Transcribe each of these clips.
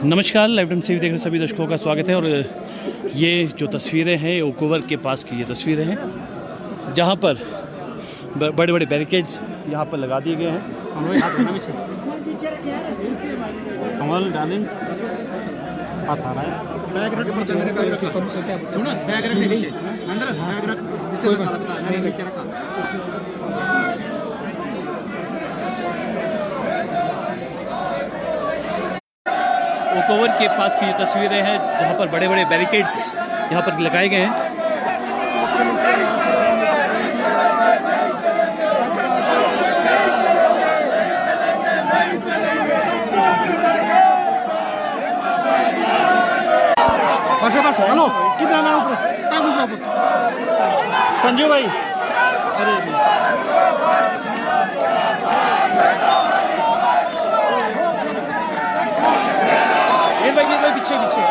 नमस्कार, live time से देख रहे सभी दर्शकों का स्वागत है। और ये जो तस्वीरें हैं ओकोवर के पास की ये तस्वीरें हैं, जहाँ पर बड़े बड़े बैरिकेड्स यहाँ पर लगा दिए गए हैं। कमल डार्लिंग हाथ आ रहा है। बैग रख सुना, बैग रख नीचे अंदर, बैग रख इसे रखा मैंने नीचे रखा। ओकोवर के पास की ये तस्वीरें हैं, जहाँ पर बड़े बड़े बैरिकेड्स यहाँ पर लगाए गए हैं। बस हेलो, कितना ना ऊपर संजू भाई, अरे ये भाई पीछे पीछे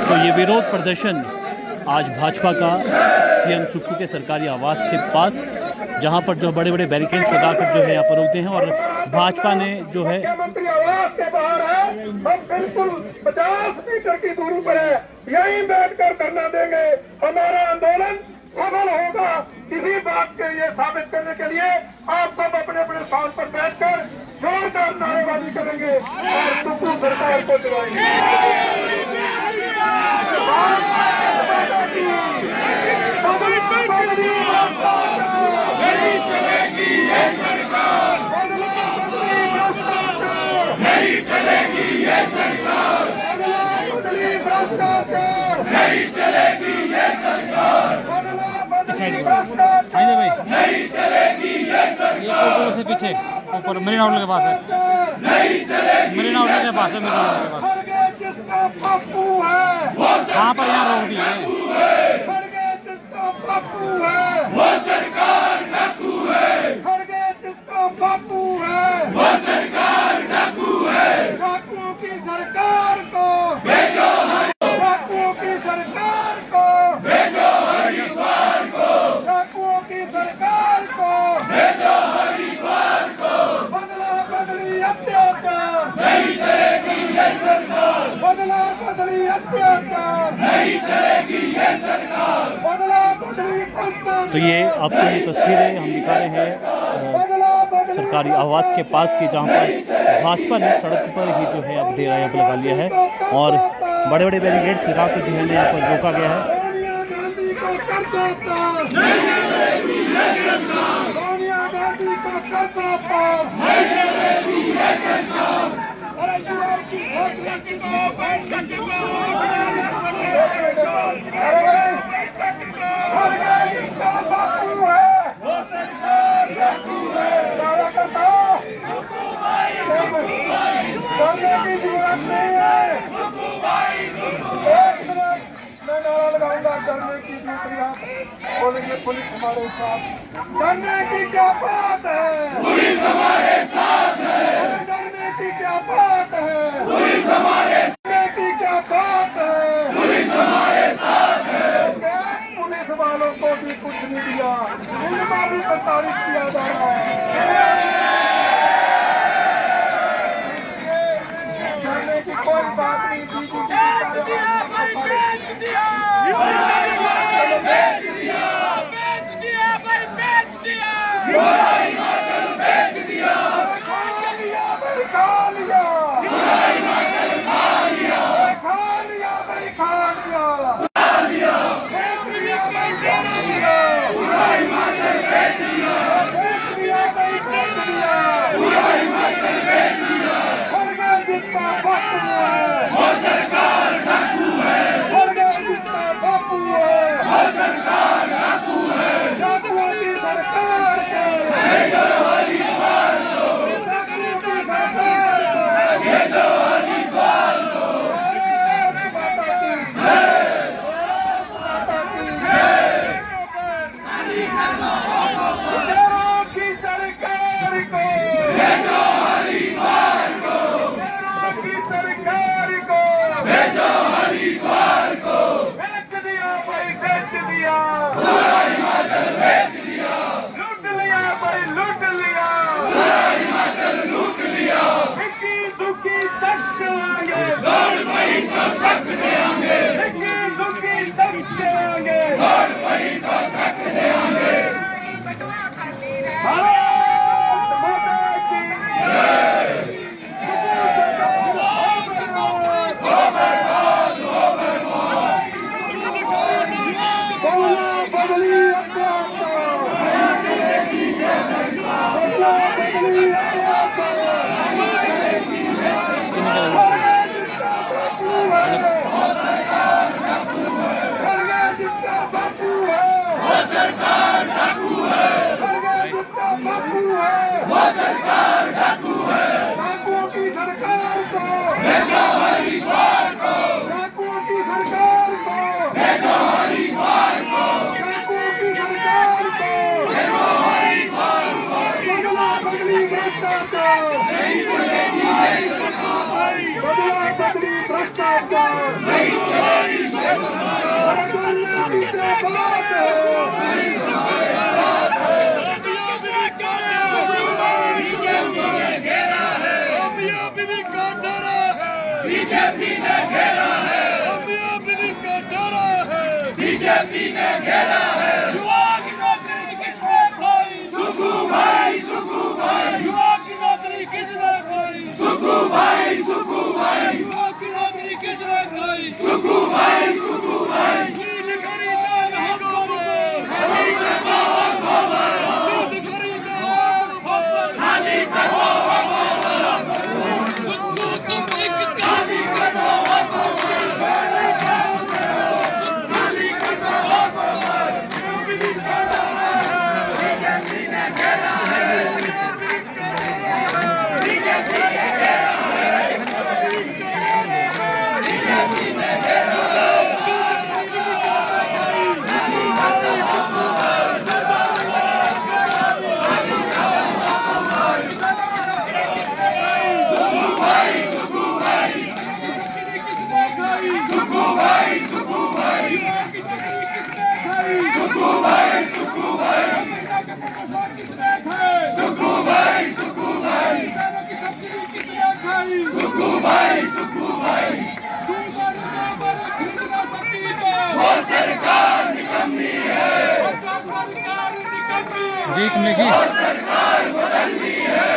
तो ये विरोध प्रदर्शन आज भाजपा का सीएम सुप्पू के सरकारी आवास के पास, जहां पर जो बड़े बड़े बैरिकेड्स लगाकर जो है यहाँ पर रोकते हैं। और भाजपा ने जो है मुख्यमंत्री आवास के बाहर है, हम बिल्कुल 50 मीटर की दूरी पर है, यहीं बैठकर धरना देंगे। हमारा आंदोलन सफल होगा। किसी बात के ये साबित करने के लिए आप सब अपने अपने स्थान पर बैठकर जोरदार नारेबाजी करेंगे और सुप्पू सरकार को दिलाएंगे। नहीं चलेगी ये सरकार, नहीं चलेगी ये सरकार, बदली भ्रष्टाचार, नहीं चलेगी ये सरकार, बदली भ्रष्टाचार, नहीं चलेगी ये सरकार। से पीछे ऊपर मेरीन आउटलेट के पास है, नहीं चलेगी मेरीन आउटलेट के पास है, मेरीन आउटलेट के पास। जिसका पप्पू है वहाँ पर यहाँ रोक दिए, जिसका पप्पू है वो सरकार डाकू है, जिसका पप्पू है वो सरकार डाकू है। डाकुओं की सरकार को भेजो डाकुओं की सरकार को भेजो हरिद्वार को, डाकुओं की सरकार को भेजो हरिद्वार को। बदला बदली अत्याचार, नहीं चलेगी ये सरकार, बदला बदली अत्याचार, नहीं चलेगी ये सरकार। बदला बदली भ्रष्टाचार। तो ये आपको ये तस्वीरें हम दिखा रहे हैं सरकारी आवास के पास की, जहाँ पर भाजपा ने सड़क पर ही जो है अब डेरा यहाँ पर लगा लिया है और बड़े बड़े बैरिकेड्स लगा कर जो है यहाँ पर रोका गया है। सोनिया गांधी को कर दो पास, सोनिया गांधी को कर दो पास। अरे युवाओं की नौकरियां किसको इसका बापू है वो सरकार डाकू है। दावा करता हूं करने की जरूरत नहीं है। एक मिनट मैं नारा लगाऊंगा, डरने की दूसरी आप बोलेंगे पुलिस हमारे साथ। डरने की क्या बात है, पुलिस हमारे साथ है, डरने की क्या बात है, पुलिस हमारे, डरने की क्या बात है, पुलिस हमारे साथ है। पुलिस वालों को भी कुछ नहीं दिया, इनका भी प्रताड़ित किया जा रहा है। डरने की कोई बात नहीं, बेच दिया सरकार डाकू है, मर गया जिसका बापू है, वो सरकार डाकू है, डाकुओं की सरकार को भेजो हरिद्वार को, डाकुओं की सरकार को भेजो हरिद्वार को, डाकुओं की सरकार को भेजो हरिद्वार को, बदला बदली भ्रष्टाचार नहीं चलेगी, बदला बदली भ्रष्टाचार नहीं चलेगी, पीछे बात है, बीजेपी ने घेरा है, बीजेपी ने घेरा है, युवा की नौकरी किसने खोई, सुखू भाई, सुखू भाई, युवा की नौकरी किसने खोई, सुखू भाई, सुखू भाई, युवा की नौकरी किसने खोई, सुखू भाई, सुखू भाई, नील खरीदार हमको खाली करो खबर, नील खरीदार खबर, खाली करो जी कमलेश जी,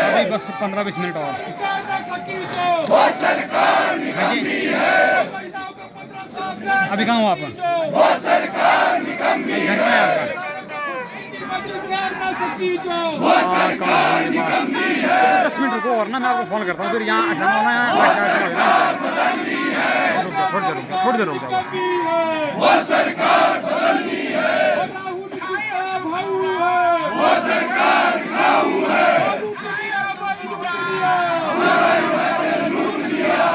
अभी बस 15-20 मिनट और। हाँ जी, अभी कहाँ हो आप? घर में आपका 10 मिनट रुको और ना, मैं आपको फोन करता हूँ, फिर यहाँ आसान होना है, थोड़ी देर रुको। वो सरकार बदलनी है, वो सरकार खाऊ है, लूट लिया,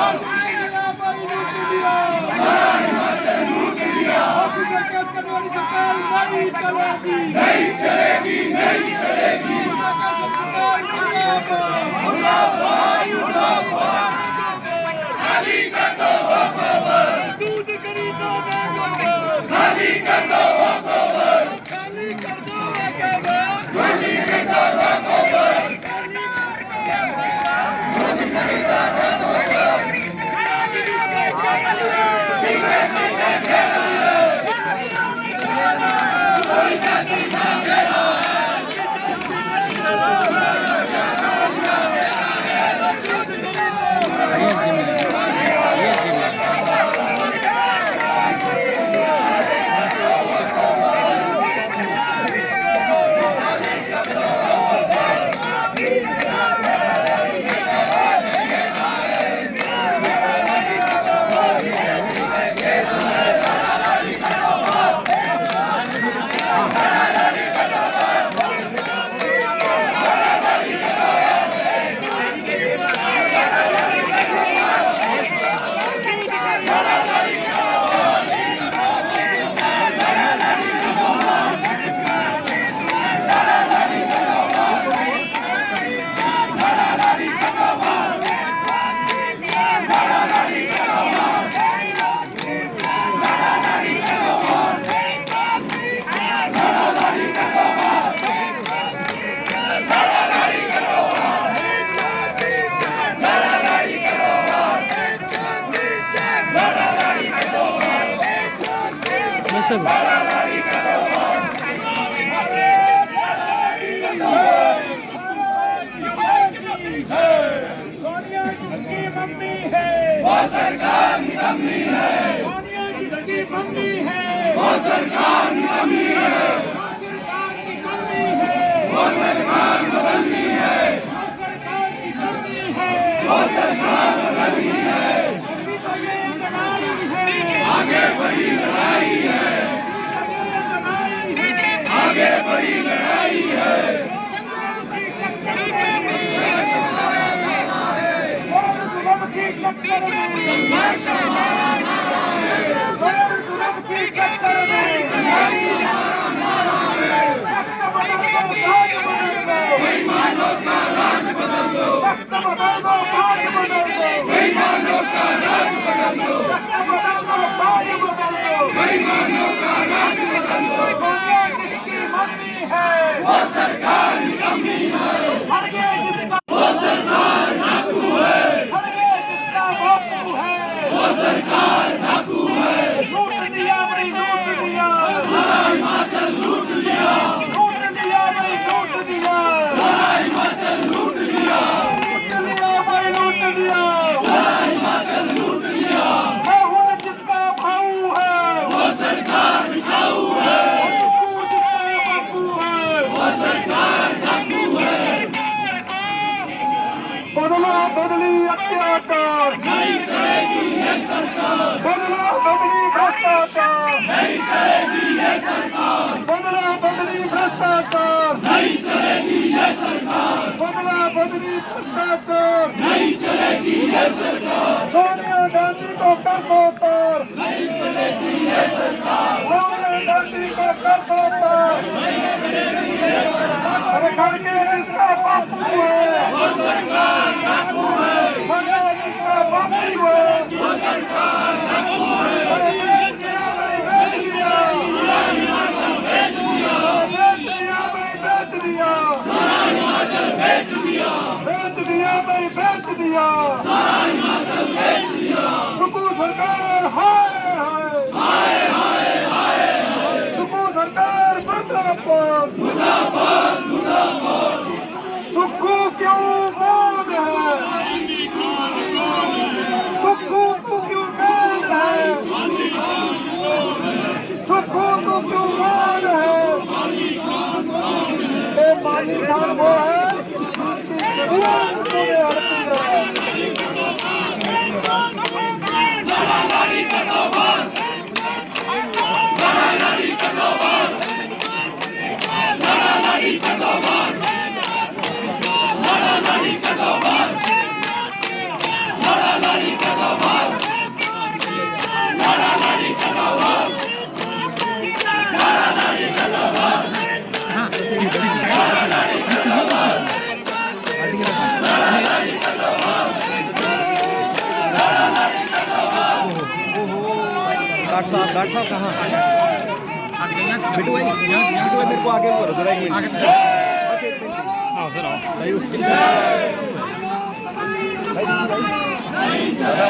नहीं चलेगी, नहीं चलेगी, खाली कर दो दूध खरीदो, खाली कर दो, खाली कर दो, खाली कर दो, सरकार निकम्मी है, सोनिया जी की मम्मी है, वो सरकार निकम्मी है, सरकार निकम्मी है, वो सरकार बदलनी है, वो सरकार निकम्मी है, वो सरकार बदलनी है, अभी तो ये लड़ाई है, आगे बड़ी लड़ाई है, वो सरकार निकम्मी है, वो सरकार डाकू है, वो सरकार डाकू है, लूट दिया भाई लूट दिया, सारा हिमाचल लूट लिया, लूट दिया भाई लूट दिया, सारा हिमाचल लूट लिया, लूट दिया भाई लूट दिया, सारा हिमाचल लूट लिया। मैं जिसका भाऊ है, वो सरकार बिकाऊ है, वो सरकार डाकू है। बदला बदली अत्याचार नहीं चलेगी ये सरकार, बदला बदली भ्रष्टाचार नहीं चलेगी ये सरकार, बदला बदली भ्रष्टाचार नहीं चलेगी ये सरकार, बदला बदली भ्रष्टाचार नहीं चलेगी ये सरकार। सोनिया गांधी को कर दो तार, नहीं चलेगी ये सरकार, सोनिया गांधी को कर दो तार। अरे करके इसका बापू है, वो सरकार डाकू है, इसका बापू है, वो सरकार डाकू है। अरे बेच दिया भाई बेच दिया, सारा हिमाचल बेच दिया, बेच दिया भाई बेच दिया, सारा हिमाचल बेच दिया, बेच दिया भाई बेच दिया, सारा हिमाचल बेच दिया। सुकू सरकार हाय हाय हाय हाय हाय, सुकू सरकार मुर्दाबाद मुर्दाबाद मुर्दाबाद। सुक्खू क्यों मौन है, सुक्खू तू क्यों मौन है, सुक्खू तू क्यों मौन है। ये मानी खान वो है लड़ाई का दौर, लड़ाई का दौर, लड़ाई का दौर, लड़ाई का दौर, लड़ाई का दौर, लड़ाई का दौर, लड़ाई का दौर। डॉक्टर साहब कहाँ बिट्टू भाई, मेरे को आगे करो जरा, एक मिनट आओ सर आओ।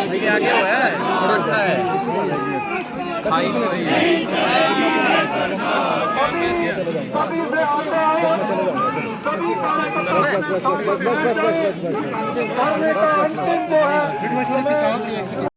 भाई आगे हुआ है सभी से आते हैं, सभी कार्यकर्ता करने का अंतिम वो है।